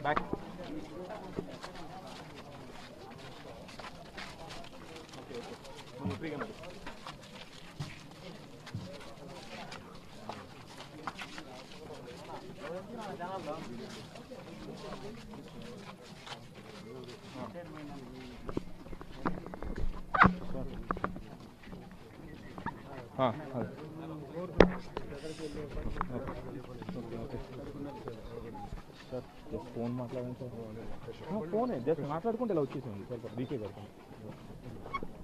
Back sir phone మాట్లాడండి sir ఫోనే just మాట్లాడుకుంటే ఇలా వచ్చేసింది సార్ డీకే పెడతాను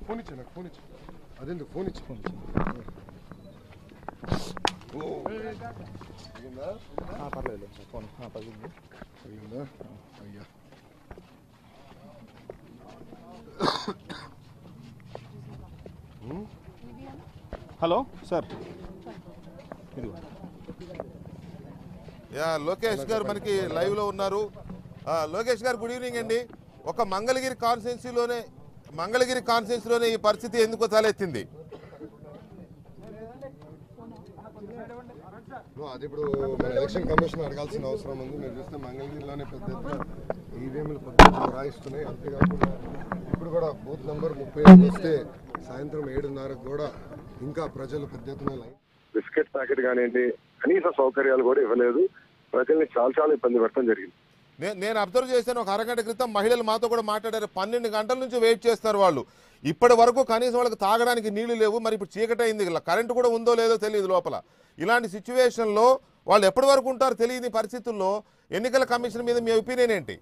ఫోన్ ఇచ్చా నాకు ఫోన్ ఇచ్చా అదెందుకు ఫోన్ ఇచ్చి పర్లేదు సార్ ఫోన్ పదింది అయ్యా హలో సార్ లోకేష్ గారు మనకి లైవ్ లో ఉన్నారు. లోకేష్ గారు గుడ్ ఈవినింగ్ అండి. ఒక మంగళగిరి కాన్స్టిట్యున్సీలోనే ఈ పరిస్థితి ఎందుకు తలెత్తింది? అది ఇప్పుడు మన ఎలక్షన్ కమిషన్ అడగాల్సిన అవసరం ఉంది. మీరు చూస్తే మంగళగిరిలోనే పెద్ద ఎత్తున ఈవీఎంలు పద్ధతులు రాయిస్తున్నాయి. అంతేకాకుండా ఇప్పుడు కూడా బూత్ నెంబర్ 35 వస్తే సాయంత్రం 7:30 కూడా ఇంకా ప్రజలు పెద్ద ఎత్తున బిస్కెట్ ప్యాకెట్ కానివ్వండి కనీస సౌకర్యాలు కూడా ఇవ్వలేదు. ప్రజల్ని చాలా ఇబ్బంది పెట్టడం జరిగింది. నేను అబ్జర్వ్ చేశాను. ఒక అరగంట క్రితం మహిళలు మాతో కూడా మాట్లాడారు. 12 గంటల నుంచి వెయిట్ చేస్తారు వాళ్ళు. ఇప్పటి వరకు కనీసం వాళ్ళకి తాగడానికి నీళ్లు లేవు. మరి ఇప్పుడు చీకటి అయింది, కరెంటు కూడా ఉందో లేదో తెలియదు లోపల. ఇలాంటి సిచ్యువేషన్లో వాళ్ళు ఎప్పటి వరకు ఉంటారో తెలియని పరిస్థితుల్లో ఎన్నికల కమిషన్ మీద మీ ఒపీనియన్ ఏంటి?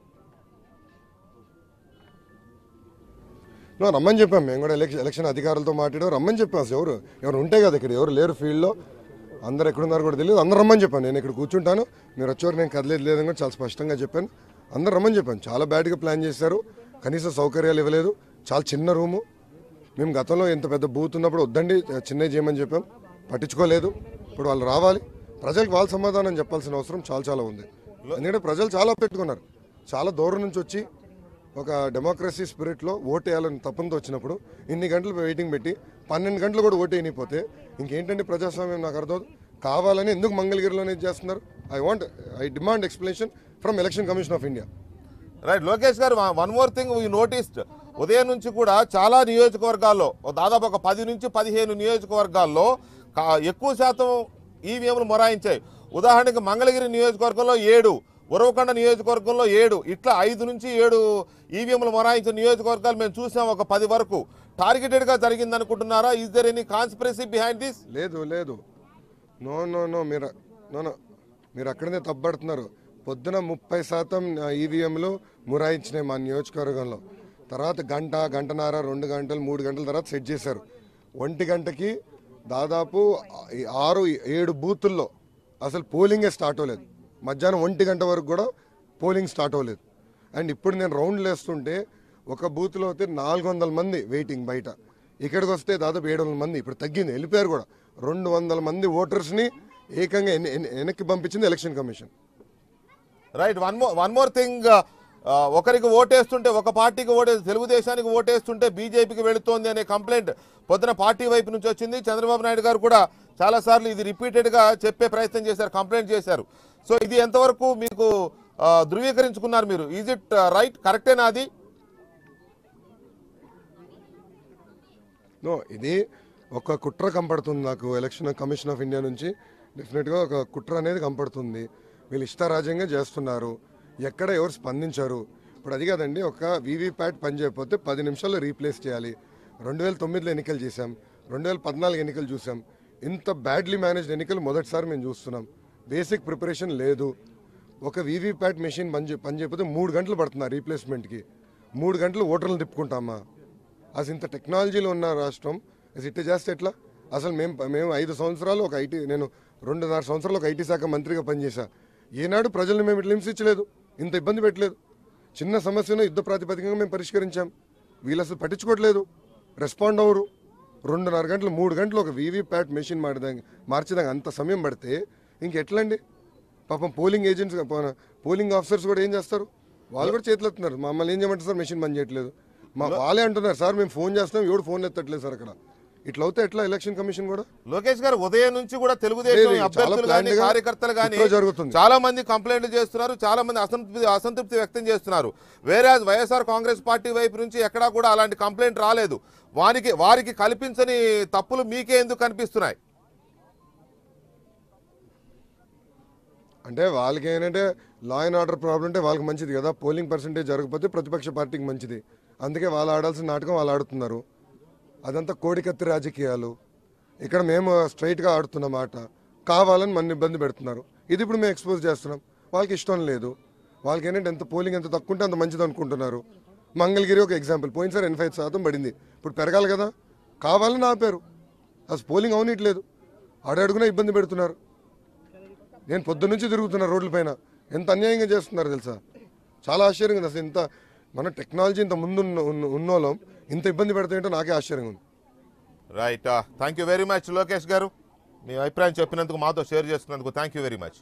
రమ్మని చెప్పాం. మేము కూడా ఎలక్షన్ అధికారులతో మాట్లాడాం. రమ్మని చెప్పాం. ఎవరు ఉంటే కదా ఇక్కడ, ఎవరు లేరు ఫీల్డ్లో, అందరు ఎక్కడున్నారు కూడా తెలియదు. అందరు రమ్మని చెప్పాను. నేను ఇక్కడ కూర్చుంటాను, మీరు వచ్చేవారు నేను కదలేదు లేదని కూడా చాలా స్పష్టంగా చెప్పాను. అందరు రమ్మని చెప్పాను. చాలా బ్యాడ్గా ప్లాన్ చేశారు. కనీస సౌకర్యాలు ఇవ్వలేదు. చాలా చిన్న రూము. మేము గతంలో ఎంత పెద్ద బూత్ ఉన్నప్పుడు వద్దండి చిన్నవి చేయమని చెప్పాం, పట్టించుకోలేదు. ఇప్పుడు వాళ్ళు రావాలి, ప్రజలకు వాళ్ళు సమాధానం చెప్పాల్సిన అవసరం చాలా ఉంది. ఎందుకంటే ప్రజలు చాలా పెట్టుకున్నారు. చాలా దూరం నుంచి వచ్చి ఒక డెమోక్రసీ స్పిరిట్లో ఓటు వేయాలని తప్పంతో వచ్చినప్పుడు ఇన్ని గంటలు వెయిటింగ్ పెట్టి 12 గంటలు కూడా ఓటు వేయనిపోతే ఇంకేంటంటే ప్రజాస్వామ్యం నాకు అర్థం కావాలని ఎందుకు మంగళగిరిలోనే చేస్తున్నారు? I demand explanation from Election Commission of India. Right Lokesh garu, one more thing we noticed, ఉదయం నుంచి కూడా చాలా నియోజకవర్గాల్లో దాదాపు ఒక 10 నుంచి 15 నియోజకవర్గాల్లో ఎక్కువ శాతం ఈవీఎంలు మొరాయించాయి. ఉదాహరణకి మంగళగిరి నియోజకవర్గంలో 7, ఉరవకొండ నియోజకవర్గంలో 7, ఇట్లా 5 నుంచి 7 ఈవీఎంలు మొరాయించిన నియోజకవర్గాలు మేము చూసాం. ఒక 10 వరకు టార్గెటెడ్గా జరిగింది అనుకుంటున్నారా? Is there any conspiracy behind this? లేదు. నో మీరు అక్కడనే తప్పబడుతున్నారు. పొద్దున 30% ఈవీఎంలు మొరాయించినాయి మా నియోజకవర్గంలో. తర్వాత గంటన్నర 2 గంటలు 3 గంటల తర్వాత సెట్ చేశారు. 1 గంటకి దాదాపు 6-7 బూతుల్లో అసలు పోలింగే స్టార్ట్ అవ్వలేదు. మధ్యాహ్నం 1 గంట వరకు కూడా పోలింగ్ స్టార్ట్ అవ్వలేదు. అండ్ ఇప్పుడు నేను రౌండ్లు వేస్తుంటే ఒక బూత్లో అయితే 400 మంది వెయిటింగ్ బయట. ఇక్కడికి వస్తే దాదాపు 700 మంది. ఇప్పుడు తగ్గింది, వెళ్ళిపోయారు కూడా. 200 మంది ఓటర్స్ని ఏకంగా వెనక్కి పంపించింది election commission. Right, one more thing, ఒకరికి ఓటేస్తుంటే ఒక పార్టీకి తెలుగుదేశానికి ఓటేస్తుంటే బీజేపీకి వెళుతోంది అనే కంప్లైంట్ పొద్దున పార్టీ వైపు నుంచి వచ్చింది. చంద్రబాబు నాయుడు గారు కూడా చాలాసార్లు ఇది రిపీటెడ్గా చెప్పే ప్రయత్నం చేశారు, కంప్లైంట్ చేశారు. సో ఇది ఎంతవరకు మీకు ధృవీకరించుకున్నారు మీరు? ఈజ్ ఇట్ రైట్, కరెక్టేనా అది? ఇది ఒక కుట్ర కంపడుతుంది నాకు ఎలక్షన్ కమిషన్ ఆఫ్ ఇండియా నుంచి. డెఫినెట్గా ఒక కుట్ర అనేది కంపడుతుంది. వీళ్ళు ఇష్టారాజ్యంగా చేస్తున్నారు. ఎక్కడ ఎవరు స్పందించారు? ఇప్పుడు అది కాదండి, ఒక వీవీప్యాట్ పని చేయకపోతే 10 నిమిషాల్లో రీప్లేస్ చేయాలి. 2009లో ఎన్నికలు చేశాం, 2014 ఎన్నికలు చూసాం. ఇంత బ్యాడ్లీ మేనేజ్డ్ ఎన్నికలు మొదటిసారి మేము చూస్తున్నాం. బేసిక్ ప్రిపరేషన్ లేదు. ఒక వీవీప్యాట్ మెషిన్ పని చేయకపోతే 3 గంటలు పడుతున్నా రీప్లేస్మెంట్కి. 3 గంటలు ఓటర్లు తిప్పుకుంటామా? అసలు ఇంత టెక్నాలజీలో ఉన్న రాష్ట్రం అసలు ఇట్లా చేస్తే ఎట్లా? అసలు మేము 5 సంవత్సరాలు ఒక ఐటీ, నేను 2.5 సంవత్సరాలు ఒక ఐటీ శాఖ మంత్రిగా పనిచేశా. ఏనాడు ప్రజల్ని మేము ఇట్లా హింసించలేదు, ఇంత ఇబ్బంది పెట్టలేదు. చిన్న సమస్యను యుద్ధ ప్రాతిపదికగా మేము పరిష్కరించాం. వీళ్ళు అసలు పట్టించుకోవట్లేదు, రెస్పాండ్ అవ్వరు. 2.5 గంటలు 3 గంటలు ఒక వీవీప్యాట్ మెషిన్ మార్చేదాకా అంత సమయం పడితే ఇంకెట్లండి? పాపం పోలింగ్ ఏజెంట్స్, పోలింగ్ ఆఫీసర్స్ కూడా ఏం చేస్తారు? వాళ్ళు కూడా చేతులు ఎత్తున్నారు. మమ్మల్ని ఏం చేయమంటారు సార్, మెషిన్ పని చేయట్లేదు. వాళ్ళే అంటున్నారు సార్ మేము ఫోన్ చేస్తాం, ఎవడు ఫోన్ ఎత్తట్లేదు సార్. అక్కడ ఇట్లా అవుతే ఎట్లా ఎలక్షన్ కమిషన్ కూడా లోకేష్ గారు ఉదయం నుంచి కూడా తెలుగుదేశం లేదు, అభ్యర్థులు చాలా కానీ planned గా కార్యకర్తలు కానీ కుట్ర జరుగుతుంది. చాలా మంది కంప్లైంట్లు చేస్తున్నారు, చాలా మంది అసంతృప్తి వ్యక్తం చేస్తున్నారు. వేరే వైఎస్ఆర్ కాంగ్రెస్ పార్టీ వైపు నుంచి ఎక్కడా కూడా అలాంటి కంప్లైంట్ రాలేదు. వారికి కల్పించని తప్పులు మీకే ఎందుకు కనిపిస్తున్నాయి? అంటే వాళ్ళకి ఏంటంటే లా అండ్ ఆర్డర్ ప్రాబ్లం అంటే వాళ్ళకి మంచిది కదా, పోలింగ్ పర్సెంటేజ్ జరగకపోతే ప్రతిపక్ష పార్టీకి మంచిది. అందుకే వాళ్ళు ఆడాల్సిన నాటకం వాళ్ళు ఆడుతున్నారు. అదంతా కోడికత్తి రాజకీయాలు. ఇక్కడ మేము స్ట్రైట్గా ఆడుతున్న మాట కావాలని మన ఇబ్బంది పెడుతున్నారు. ఇది ఇప్పుడు మేము ఎక్స్పోజ్ చేస్తున్నాం. వాళ్ళకి ఇష్టం లేదు. వాళ్ళకి ఏంటంటే ఎంత పోలింగ్ ఎంత తక్కువ ఉంటే అంత మంచిది అనుకుంటున్నారు. మంగళగిరి ఒక ఎగ్జాంపుల్, పోయినసారి 85% పడింది, ఇప్పుడు పెరగాలి కదా, కావాలని ఆపారు. అసలు పోలింగ్ అవనట్లేదు, అడుగునా ఇబ్బంది పెడుతున్నారు. నేను పొద్దున్నుంచి తిరుగుతున్నా రోడ్ల పైన, ఎంత అన్యాయంగా చేస్తున్నారు తెలుసా. చాలా ఆశ్చర్యంగా ఉంది. అసలు ఇంత మన టెక్నాలజీ ఇంత ముందు ఉన్నోళ్ళం ఇంత ఇబ్బంది పెడతాయంటే నాకే ఆశ్చర్యంగా ఉంది. Right, thank you very much Lokesh గారు. మీ అభిప్రాయం చెప్పినందుకు, మాతో షేర్ చేసుకున్నందుకు థ్యాంక్ యూ వెరీ మచ్.